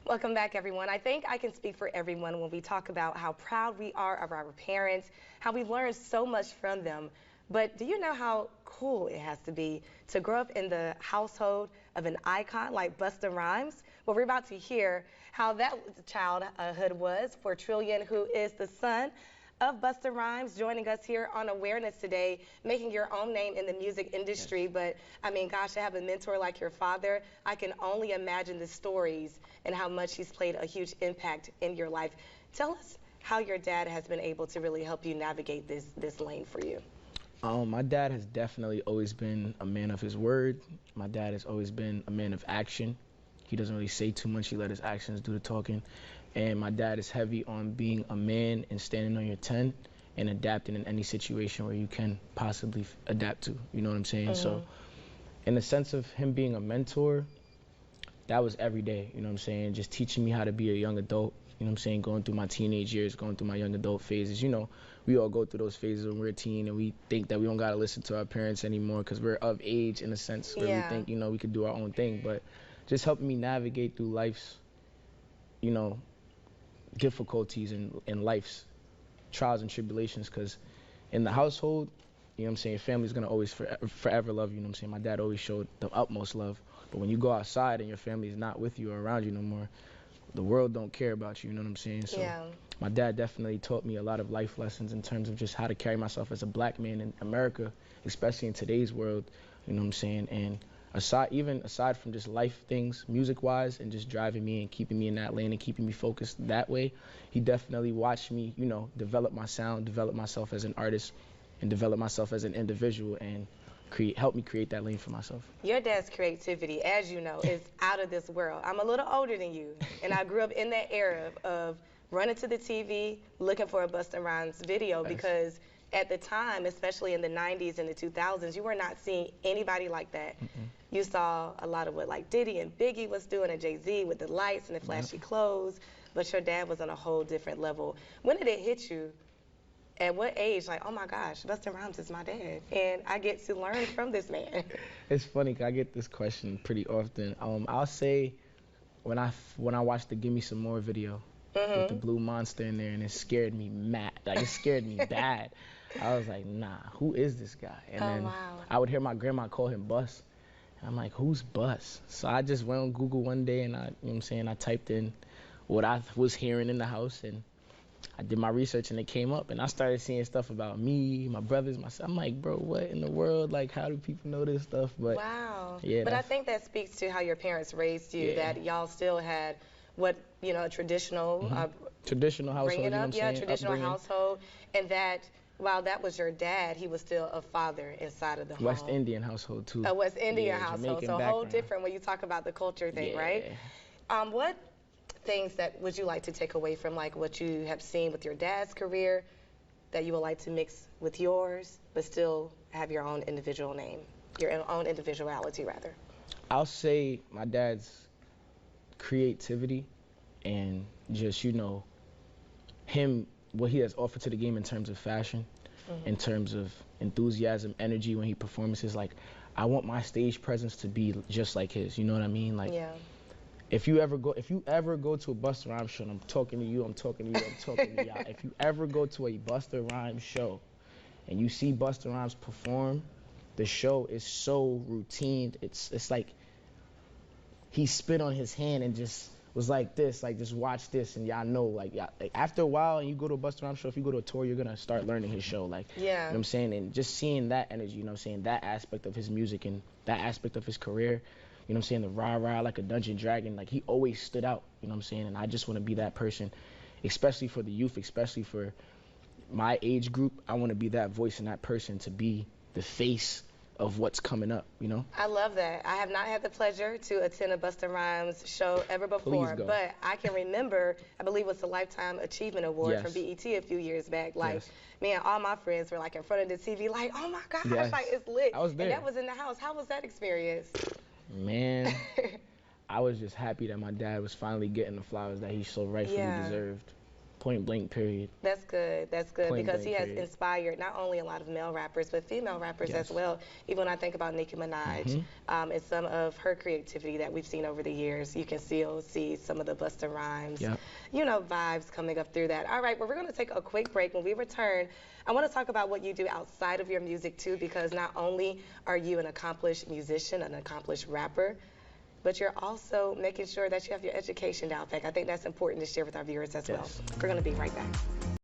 Welcome back, everyone. I think I can speak for everyone when we talk about how proud we are of our parents, how we've learned so much from them. But do you know how cool it has to be to grow up in the household of an icon like Busta Rhymes? Well, we're about to hear how that childhood was for Trillian, who is the son of Busta Rhymes, joining us here on Awareness today, making your own name in the music industry. Yes. But I mean, gosh, to have a mentor like your father, I can only imagine the stories and how much he's played a huge impact in your life. Tell us how your dad has been able to really help you navigate this lane for you. My dad has definitely always been a man of his word. My dad has always been a man of action. He doesn't really say too much. He let his actions do the talking. And my dad is heavy on being a man and standing on your 10 and adapting in any situation where you can possibly adapt to. You know what I'm saying? So in the sense of him being a mentor, that was every day, you know what I'm saying? Just teaching me how to be a young adult, you know what I'm saying? Going through my teenage years, going through my young adult phases. You know, we all go through those phases when we're a teen and we think that we don't got to listen to our parents anymore because we're of age in a sense where we think, you know, we could do our own thing. But just helping me navigate through life's, you know, difficulties and life's trials and tribulations, because in the household, you know what I'm saying, family's gonna always forever love you, you know what I'm saying? My dad always showed the utmost love. But when you go outside and your family is not with you or around you no more, the world don't care about you, you know what I'm saying? So my dad definitely taught me a lot of life lessons in terms of just how to carry myself as a black man in America, especially in today's world, you know what I'm saying? And aside from just life things, music-wise, and just driving me and keeping me in that lane and keeping me focused that way, he definitely watched me, you know, develop my sound, develop myself as an artist, and develop myself as an individual, and help me create that lane for myself. Your dad's creativity, as you know, is out of this world. I'm a little older than you, and I grew up in that era of running to the TV, looking for a Busta Rhymes video, because at the time, especially in the 90s and the 2000s, you were not seeing anybody like that. You saw a lot of what like Diddy and Biggie was doing, and Jay-Z with the lights and the flashy clothes, but your dad was on a whole different level. When did it hit you? At what age, like, oh my gosh, Busta Rhymes is my dad, and I get to learn from this man? It's funny, 'cause I get this question pretty often. I'll say when I watched the Give Me Some More video with the blue monster in there, and it scared me mad. Like, it scared me bad. I was like, nah, who is this guy? And then I would hear my grandma call him Bus. And I'm like, who's Bus? So I just went on Google one day and you know what I'm saying, I typed in what I was hearing in the house, and I did my research and it came up, and I started seeing stuff about me, my brothers, myself. I'm like, bro, what in the world? Like, how do people know this stuff? But yeah. But I think that speaks to how your parents raised you, that y'all still had what, you know, a traditional traditional household, bringing up, you know what I'm saying? Traditional household, and that while that was your dad, he was still a father inside of the home. West Indian household too. A West Indian household, so a whole different when you talk about the culture thing, right? What things that would you like to take away from like what you have seen with your dad's career that you would like to mix with yours, but still have your own individual name, your own individuality rather? I'll say my dad's creativity and just, you know, what he has offered to the game in terms of fashion, in terms of enthusiasm, energy when he performances. Like, I want my stage presence to be just like his, you know what I mean? Like, if you ever go to a Busta Rhymes show, and I'm talking to you, I'm talking to y'all. If you ever go to a Busta Rhymes show and you see Busta Rhymes perform, the show is so routine. It's like he spit on his hand and just was like this, like, just watch this, and y'all know, like after a while, and you go to a Busta Rhymes show, if you go to a tour, you're gonna start learning his show, like, you know what I'm saying? And just seeing that energy, you know what I'm saying, that aspect of his music and that aspect of his career, you know what I'm saying, the rah-rah like a dungeon dragon, like, he always stood out, you know what I'm saying? And I just want to be that person, especially for the youth, especially for my age group. I want to be that voice and that person to be the face of what's coming up, you know? I love that. I have not had the pleasure to attend a Busta Rhymes show ever before, but I can remember, I believe it was the Lifetime Achievement Award from BET a few years back. Like, me and all my friends were like in front of the TV, like, oh my gosh, like, it's lit. I was there. And that was in the house. How was that experience? Man, I was just happy that my dad was finally getting the flowers that he so rightfully deserved. Point blank, period. That's good. That's good Point because blank, he has period. inspired not only a lot of male rappers but female rappers as Yes. well. Even when I think about Nicki Minaj and some of her creativity that we've seen over the years, you can still see some of the Busta Rhymes, Yep. vibes coming up through that. All right, well, we're going to take a quick break. When we return, I want to talk about what you do outside of your music too, because not only are you an accomplished musician, an accomplished rapper, but you're also making sure that you have your education down pat. I think that's important to share with our viewers as well. Yes. We're going to be right back.